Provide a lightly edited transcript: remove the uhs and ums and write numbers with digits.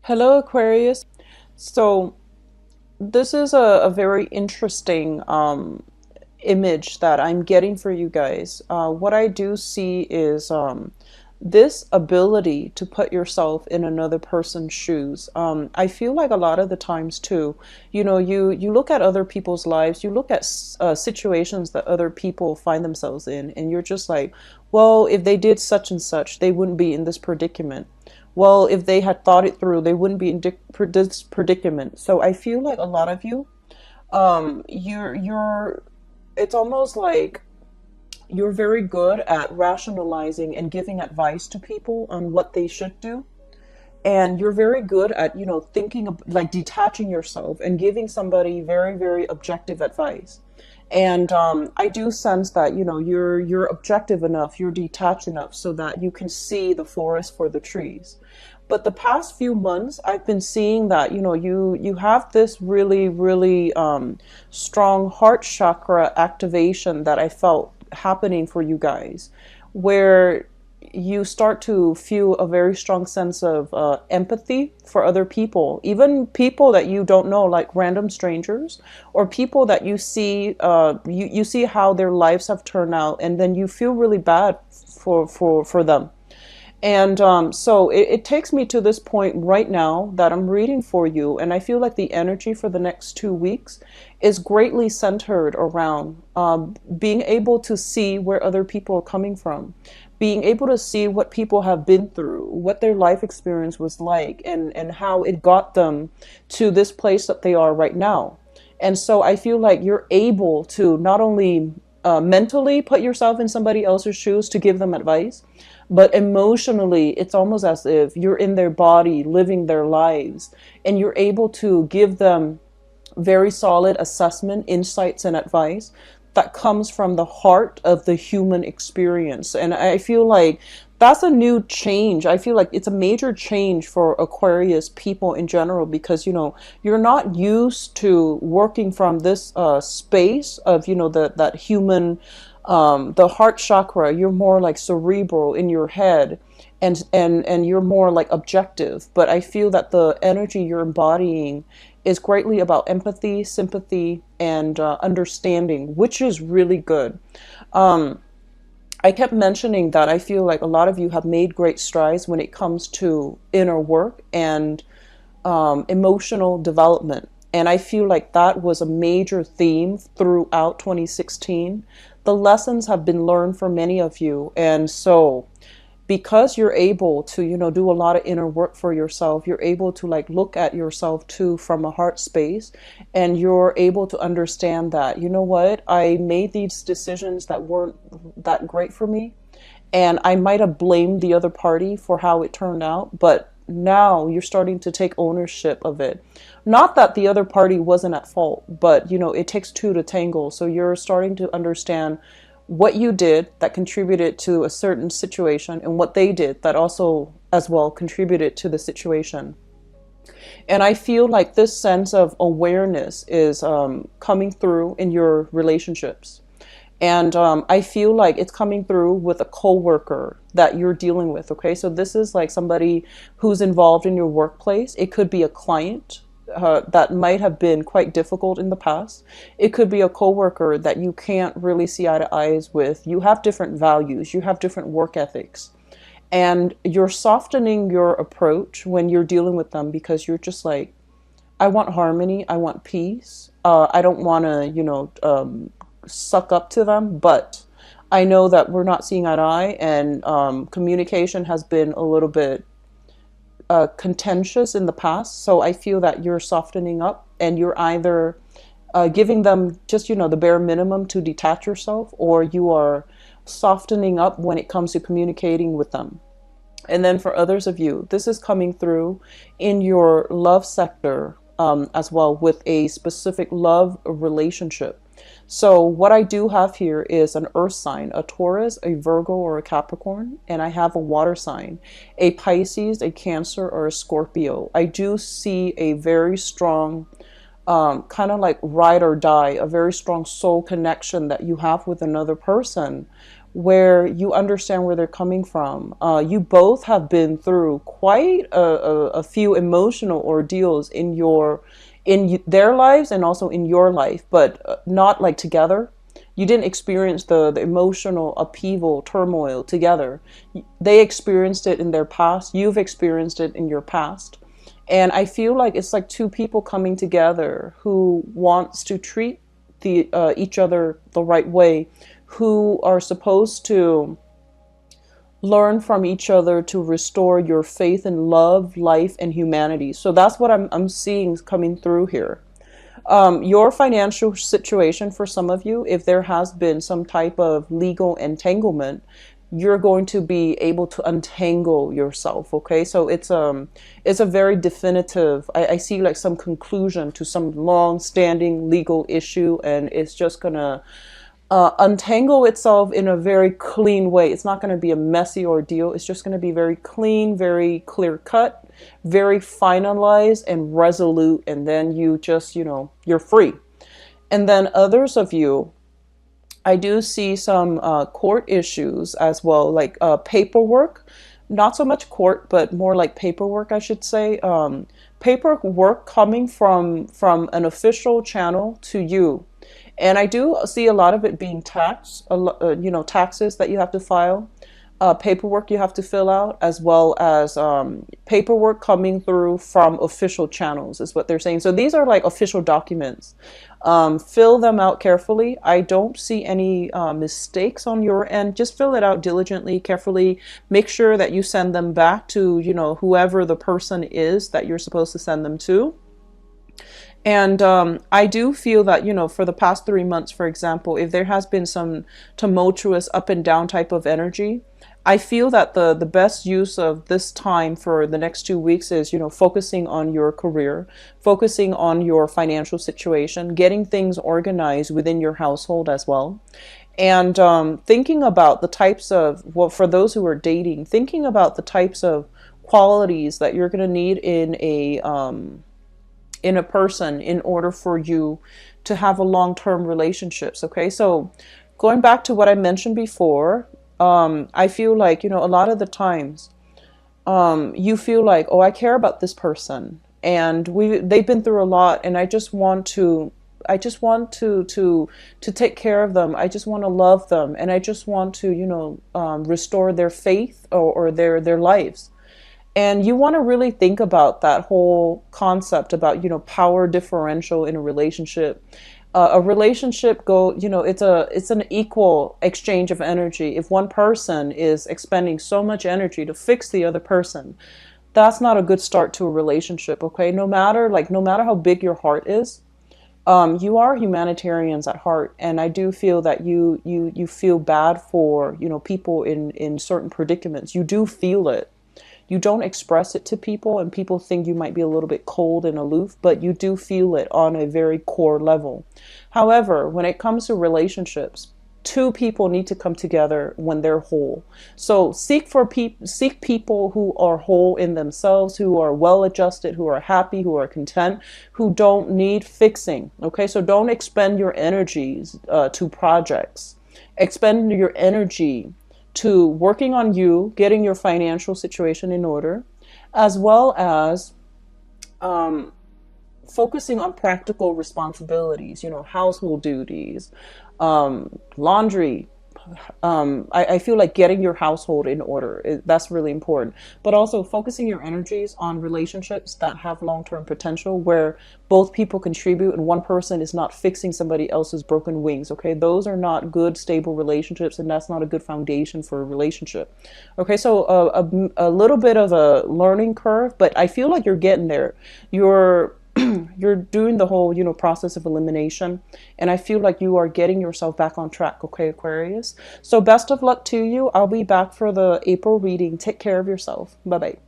Hello, Aquarius. So this is a very interesting image that I'm getting for you guys. What I do see is this ability to put yourself in another person's shoes. I feel like a lot of the times too, you look at other people's lives, you look at situations that other people find themselves in, and you're just like, well, if they did such and such, they wouldn't be in this predicament. Well, if they had thought it through, they wouldn't be in this predicament. So I feel like a lot of you, you're it's almost like you're very good at rationalizing and giving advice to people on what they should do. And you're very good at, thinking of like detaching yourself and giving somebody very, very objective advice. And I do sense that, you're objective enough, you're detached enough so that you can see the forest for the trees. But the past few months, I've been seeing that, you have this really, really strong heart chakra activation that I felt happening for you guys, where you start to feel a very strong sense of empathy for other people, even people that you don't know, like random strangers, or people that you see, you see how their lives have turned out, and then you feel really bad for them. And so it takes me to this point right now that I'm reading for you, and I feel like the energy for the next 2 weeks is greatly centered around being able to see where other people are coming from, being able to see what people have been through, what their life experience was like, and how it got them to this place that they are right now. And so I feel like you're able to not only mentally put yourself in somebody else's shoes to give them advice, but emotionally, it's almost as if you're in their body, living their lives, and you're able to give them very solid assessment, insights, and advice that comes from the heart of the human experience. And I feel like that's a new change. I feel like it's a major change for Aquarius people in general because, you're not used to working from this space of, that human, the heart chakra. You're more like cerebral in your head, and you're more like objective. But I feel that the energy you're embodying is greatly about empathy, sympathy, and understanding, which is really good. I kept mentioning that I feel like a lot of you have made great strides when it comes to inner work and emotional development. And I feel like that was a major theme throughout 2016. The lessons have been learned for many of you. And so because you're able to, do a lot of inner work for yourself, you're able to like look at yourself too from a heart space, and you're able to understand that, you know what, I made these decisions that weren't that great for me, and I might have blamed the other party for how it turned out, but now you're starting to take ownership of it. Not that the other party wasn't at fault, but it takes two to tangle. So you're starting to understand what you did that contributed to a certain situation and what they did that also as well contributed to the situation. And I feel like this sense of awareness is coming through in your relationships. And I feel like it's coming through with a coworker that you're dealing with. Okay, so this is like somebody who's involved in your workplace. It could be a client that might have been quite difficult in the past. It could be a coworker that you can't really see eye to eyes with. You have different values. You have different work ethics. And you're softening your approach when you're dealing with them because you're just like, I want harmony. I want peace. I don't want to, suck up to them, but I know that we're not seeing eye to eye, and communication has been a little bit contentious in the past. So I feel that you're softening up, and you're either giving them just, the bare minimum to detach yourself, or you are softening up when it comes to communicating with them. And then for others of you, this is coming through in your love sector as well, with a specific love relationship. So what I do have here is an earth sign, a Taurus, a Virgo, or a Capricorn, and I have a water sign, a Pisces, a Cancer, or a Scorpio. I do see a very strong kind of like ride or die, a very strong soul connection that you have with another person, where you understand where they're coming from. You both have been through quite a few emotional ordeals in their lives and also in your life, but not like together. You didn't experience the emotional upheaval, turmoil together. They experienced it in their past. You've experienced it in your past. And I feel like it's like two people coming together who wants to treat each other the right way, who are supposed to learn from each other to restore your faith in love, life, and humanity. So that's what I'm seeing coming through here. Your financial situation for some of you, if there has been some type of legal entanglement, you're going to be able to untangle yourself. Okay, so it's a very definitive. I see like some conclusion to some long-standing legal issue, and it's just gonna untangle itself in a very clean way. It's not going to be a messy ordeal. It's just going to be very clean, very clear cut, very finalized and resolute. And then you just, you're free. And then others of you, I do see some court issues as well, like paperwork. Not so much court, but more like paperwork, I should say. Paperwork coming from an official channel to you. And I do see a lot of it being taxes that you have to file, paperwork you have to fill out, as well as paperwork coming through from official channels is what they're saying. So these are like official documents. Fill them out carefully. I don't see any mistakes on your end. Just fill it out diligently, carefully. Make sure that you send them back to, whoever the person is that you're supposed to send them to. And I do feel that, for the past 3 months, for example, if there has been some tumultuous up and down type of energy, I feel that the best use of this time for the next 2 weeks is, focusing on your career, focusing on your financial situation, getting things organized within your household as well. And thinking about the types of, well, for those who are dating, thinking about the types of qualities that you're going to need in a person in order for you to have a long-term relationships. Okay, so going back to what I mentioned before, I feel like, a lot of the times you feel like, oh, I care about this person and they've been through a lot, and I just want to take care of them. I just want to love them, and I just want to restore their faith or their lives. And you want to really think about that whole concept about, power differential in a relationship. A relationship it's an equal exchange of energy. If one person is expending so much energy to fix the other person, that's not a good start to a relationship. Okay, no matter how big your heart is, you are humanitarians at heart, and I do feel that you feel bad for people in certain predicaments. You do feel it. You don't express it to people, and people think you might be a little bit cold and aloof, but you do feel it on a very core level. However, when it comes to relationships, two people need to come together when they're whole. So seek people who are whole in themselves, who are well adjusted, who are happy, who are content, who don't need fixing. Okay, so don't expend your energies to projects. Expend your energy to working on you, getting your financial situation in order, as well as focusing on practical responsibilities, household duties, laundry. I feel like getting your household in order, that's really important. But also focusing your energies on relationships that have long-term potential, where both people contribute and one person is not fixing somebody else's broken wings. Okay, those are not good, stable relationships, and that's not a good foundation for a relationship. Okay, so a little bit of a learning curve, but I feel like you're getting there. You're doing the whole, process of elimination, and I feel like you are getting yourself back on track. Okay, Aquarius. So best of luck to you. I'll be back for the April reading. Take care of yourself. Bye-bye.